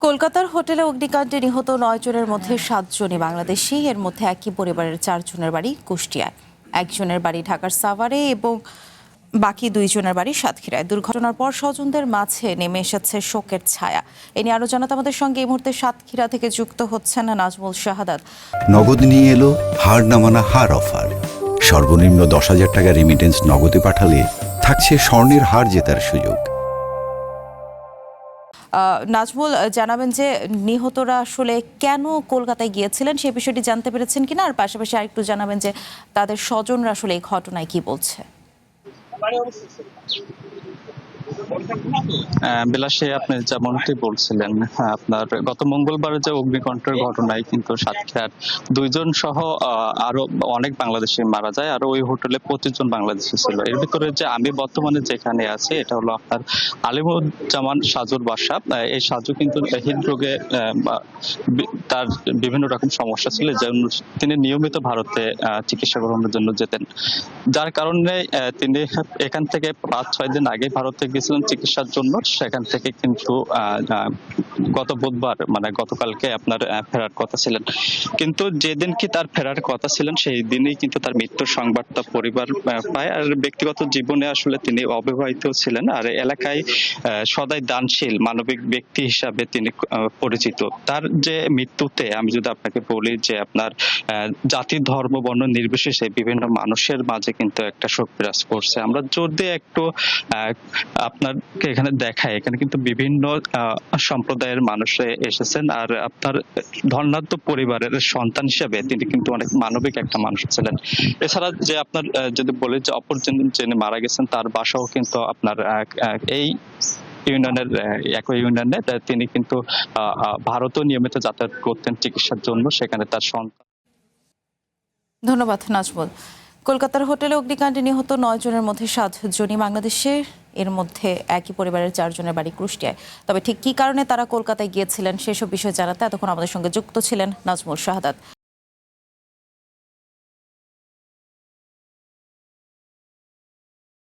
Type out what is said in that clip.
কলকাতার হোটেলে অগ্নিকাণ্ডে নিহত ৯ জনের মধ্যে ৭ জনই বাংলাদেশি। এর মধ্যে একই পরিবারের ৪ জনের বাড়ি কুষ্টিয়ায়, একজনের বাড়ি ঢাকার সাভারে এবং বাকি ২ জনের বাড়ি সাতক্ষীরায়। দুর্ঘটনার পর স্বজনদের মাঝে নেমে এসেছে শোকের ছায়া। এ নিয়ে আরো জানাতে আমাদের সঙ্গে এই মুহূর্তে সাতক্ষীরা থেকে যুক্ত হচ্ছেন নাজমুল শাহাদাত। নগদ নিয়ে এলো হার নামানা হার অফার। সর্বনিম্ন ১০,০০০ টাকা রেমিটেন্স নগদে পাঠালে থাকছে স্বর্ণের হার জেতার সুযোগ। নাজমুল, জানাবেন যে নিহতরা আসলে কেন কলকাতায় গিয়েছিলেন সেই বিষয়টি জানতে পেরেছেন কিনা, আর পাশাপাশি আরেকটু জানাবেন যে তাদের স্বজনরা আসলে এই ঘটনায় কি বলছে। বিলাসী, আপনি যেমনটি বলছিলেন, আপনার গত মঙ্গলবার যে অগ্নিকাণ্ডের ঘটনায় কিন্তু সাতক্ষীরার ২ জন সহ আরো অনেক বাংলাদেশি মারা যায়, আর ওই হোটেলে ২৫ জন বাংলাদেশি ছিল। এর ভিতরে যে আমি বর্তমানে যেখানে আছি এটা হলো আপনার আলিমুজ্জামান সাজুর বাসা। এই সাজু কিন্তু হৃদরোগে তার বিভিন্ন রকম সমস্যা ছিল, যেমন তিনি নিয়মিত ভারতে চিকিৎসা গ্রহণের জন্য যেতেন, যার কারণে তিনি এখান থেকে ৫-৬ দিন আগে ভারতে গেছিলেন চিকিৎসার জন্য। সেখান থেকে কিন্তু গত বুধবার মানে গতকালকে আপনার ফেরার কথা ছিলেন, কিন্তু যেদিন কি তার ফেরার কথা ছিলেন সেই দিনই কিন্তু তার মৃত্যুর সংবাদটা পরিবার পায়। আর ব্যক্তিগত জীবনে আসলে তিনি অবিবাহিত ছিলেন, আর এলাকায় সদাই দানশীল মানবিক ব্যক্তি হিসাবে তিনি পরিচিত। তার যে মৃত্যুতে আমি যদি আপনাকে বলি যে আপনার জাতি ধর্ম বর্ণ নির্বিশেষে বিভিন্ন মানুষের মাঝে কিন্তু একটা শোক বিরাজ করছে। আমরা যদি একটু আপনাকে এখানে দেখাই, এখানে কিন্তু বিভিন্ন সম্প্রদায়ের মানুষ এসেছেন, আর আপনার ধর্নাঢ্য পরিবারের সন্তান হিসেবে তিনি কিন্তু অনেক মানবিক একটা মানুষ ছিলেন। এছাড়া যে আপনার যদি বলি যে অপর যিনি মারা গেছেন তার বাসাও কিন্তু আপনার এই ইউনিয়নের একই ইউনিয়নে, তিনি কিন্তু ভারতেও নিয়মিত যাতায়াত করতেন চিকিৎসার জন্য, সেখানে তার সন্তান। ধন্যবাদ নাজমুল। কলকাতার হোটেলে অগ্নিকাণ্ডে নিহত ৯ জনের মধ্যে ৭ জনই বাংলাদেশের। এর মধ্যে একই পরিবারের ৪ জনের বাড়ি কুষ্টিয়ায়। তবে ঠিক কী কারণে তারা কলকাতায় গিয়েছিলেন সেসব বিষয়ে জানাতে এতক্ষণ আমাদের সঙ্গে যুক্ত ছিলেন নাজমুল শাহাদাত।